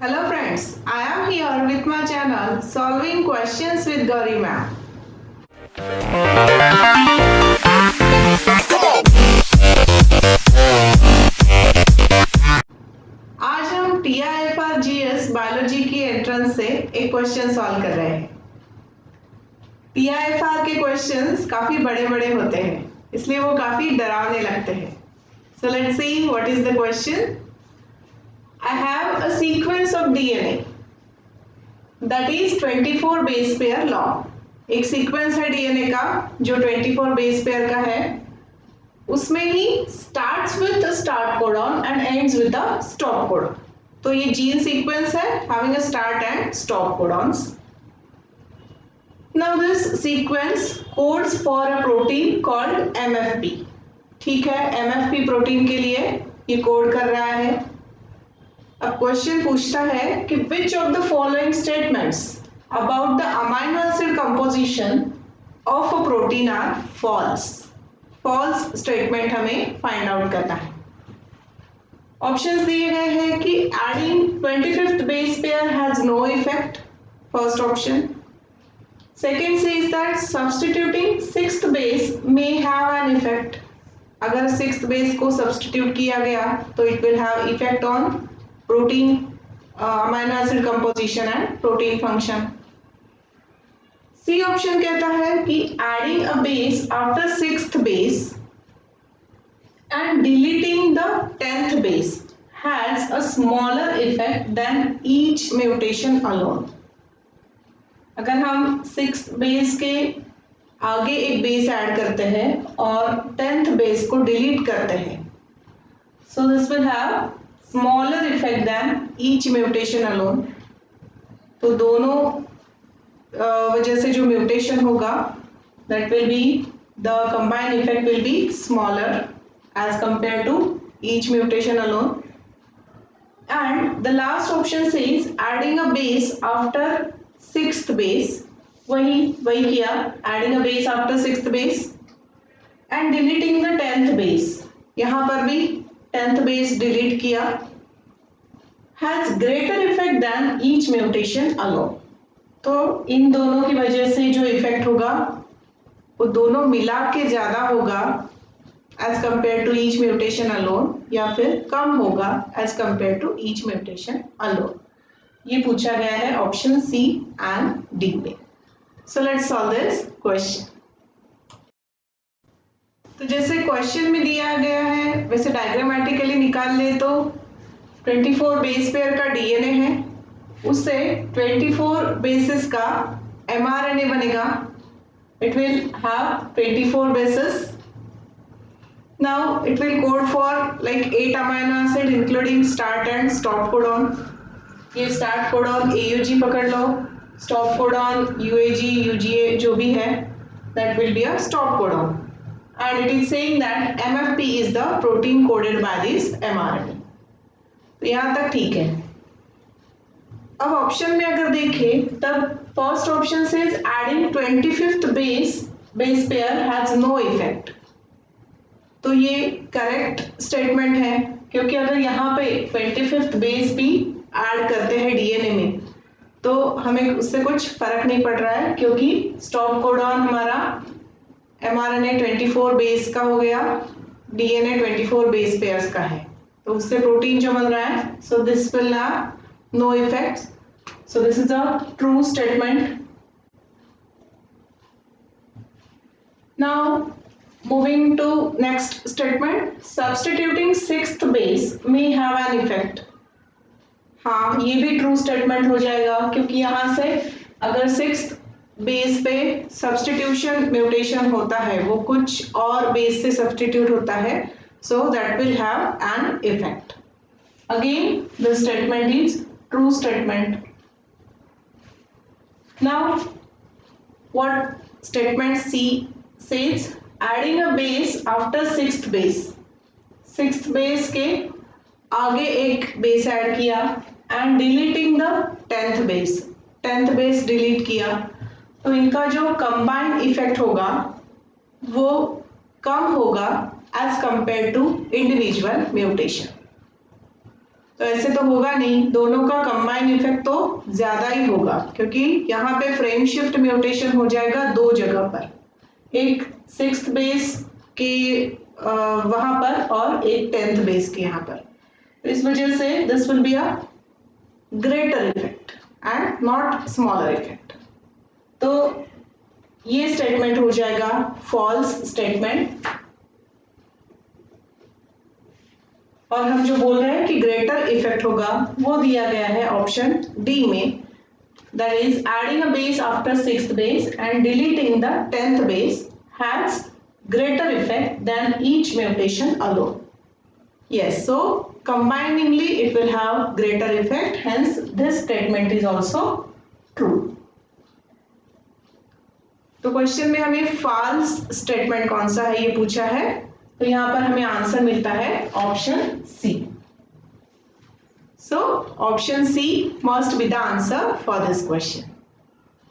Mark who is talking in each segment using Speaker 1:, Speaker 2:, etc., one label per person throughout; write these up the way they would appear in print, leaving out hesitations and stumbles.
Speaker 1: Hello friends, I am here with my channel Solving Questions with Gauri Ma'am. आज हम TIFR GS biology की entrance से एक question solve कर रहे हैं। TIFR के क्वेश्चंस काफी बड़े-बड़े होते हैं, इसलिए वो काफी डरावने लगते हैं। So let's see what is the question. I have a sequence of DNA that is 24 base pair long. एक सीक्वेंस है डीएनए का जो 24 बेस पेयर का है, उसमें ही starts with the start codon and ends with the stop codon. तो ये gene sequence है having a start and stop codons. Now this sequence codes for a protein called MFP. ठीक है, MFP प्रोटीन के लिए ये कोड कर रहा है। अब क्वेश्चन पूछता है कि which of the following statements about the amino acid composition of a protein are false. False statement हमें find out करना है। Options दिए गए हैं कि adding 25th base pair has no effect. First option. Second says that substituting 6th base may have an effect. अगर 6th base को substitute किया गया तो it will have effect on protein amino acid composition and protein function. C option कहता है कि adding a base after 6th base and deleting the 10th base has a smaller effect than each mutation alone. अगर हम 6th base के आगे एक base add करते हैं और 10th base को delete करते हैं, so this will have smaller effect than each mutation alone. तो दोनों वजह से जो म्यूटेशन होगा that will be the combined effect will be smaller as compared to each mutation alone. And the last option says adding a base after 6th base. वही किया, adding a base after 6th base and deleting the 10th base. यहाँ पर भी 10th base delete किया, has greater effect than each mutation alone. तो इन दोनों की वजह से जो इफेक्ट होगा वो दोनों मिला के ज्यादा होगा as compare to each mutation alone, या फिर कम होगा as compare to each mutation alone. ये पूछा गया है ऑप्शन सी एंड डी में। So let's solve this question. तो जैसे क्वेश्चन में दिया गया है वैसे डायग्रामेटिकली निकाल ले तो 24 बेस पेयर का डीएनए है, उससे 24 बेसिस का mRNA बनेगा। It will have 24 bases. Now it will code for like 8 amino acid including start and stop codon. ये start codon AUG पकड़ लो, stop codon UAG UGA जो भी है that will be a stop codon. And it is saying that MFP is the protein coded by this mRNA. तो यहाँ तक ठीक है। अब ऑप्शन में अगर देखें तब फर्स्ट ऑप्शन से adding 25th base pair has no effect, तो ये करेक्ट स्टेटमेंट है क्योंकि अगर यहाँ पे 25th बेस भी ऐड करते हैं डीएनए में तो हमें उससे कुछ फर्क नहीं पड़ रहा है क्योंकि स्टॉप कोडॉन हमारा mRNA 24 बेस का हो गया, डीएनए 24 बेस पेयर्स का है, तो उससे प्रोटीन जो बन रहा है, so this will have no effects. So this is a true statement. Now moving to next statement, substituting 6th base may have an effect. हाँ, ये भी true statement हो जाएगा क्योंकि यहाँ से अगर 6th बेस पे substitution mutation होता है, वो कुछ और बेस से substitute होता है, so that will have an effect. Again, the statement is true statement. Now what statement C says, adding a base after 6th base. 6th base के आगे एक base ऐड किया and deleting the 10th base. 10th base delete किया तो इनका जो combined effect होगा वो कम होगा as compared to individual mutation. तो ऐसे तो होगा नहीं, दोनों का कंबाइन इफेक्ट तो ज्यादा ही होगा, क्योंकि यहाँ पे फ्रेम शिफ्ट म्यूटेशन हो जाएगा दो जगह पर, एक 6th बेस के वहां पर और एक 10th बेस के यहाँ पर। तो इस वजह से this will be a greater effect and not smaller effect. तो ये स्टेटमेंट हो जाएगा फॉल्स स्टेटमेंट। और हम जो बोल रहे हैं कि ग्रेटर इफेक्ट होगा वो दिया गया है ऑप्शन डी में, that is adding a base after 6th base and deleting the 10th base has greater effect than each mutation alone. Yes, so combiningly it will have greater effect, hence this statement is also true. तो question में हमें false statement कौन सा है ये पूछा है, तो यहाँ पर हमें आंसर मिलता है option C. So option C must be the answer for this question.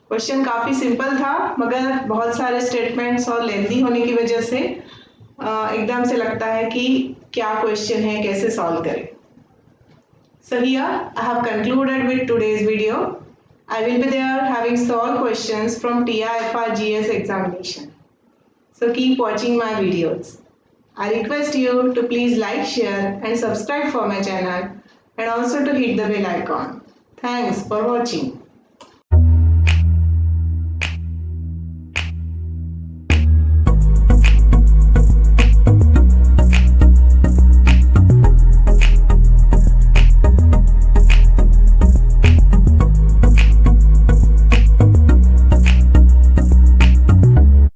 Speaker 1: Question काफी सिंपल था, मगर बहुत सारे स्टेटमेंट्स और लेंथी होने की वजह से एकदम से लगता है कि क्या क्वेश्चन है, कैसे सॉल्व करें। So here I have concluded with today's video. I will be there having solved questions from TIFR GS examination. So keep watching my videos. I request you to please like, share and subscribe for my channel, and also to hit the bell icon. Thanks for watching.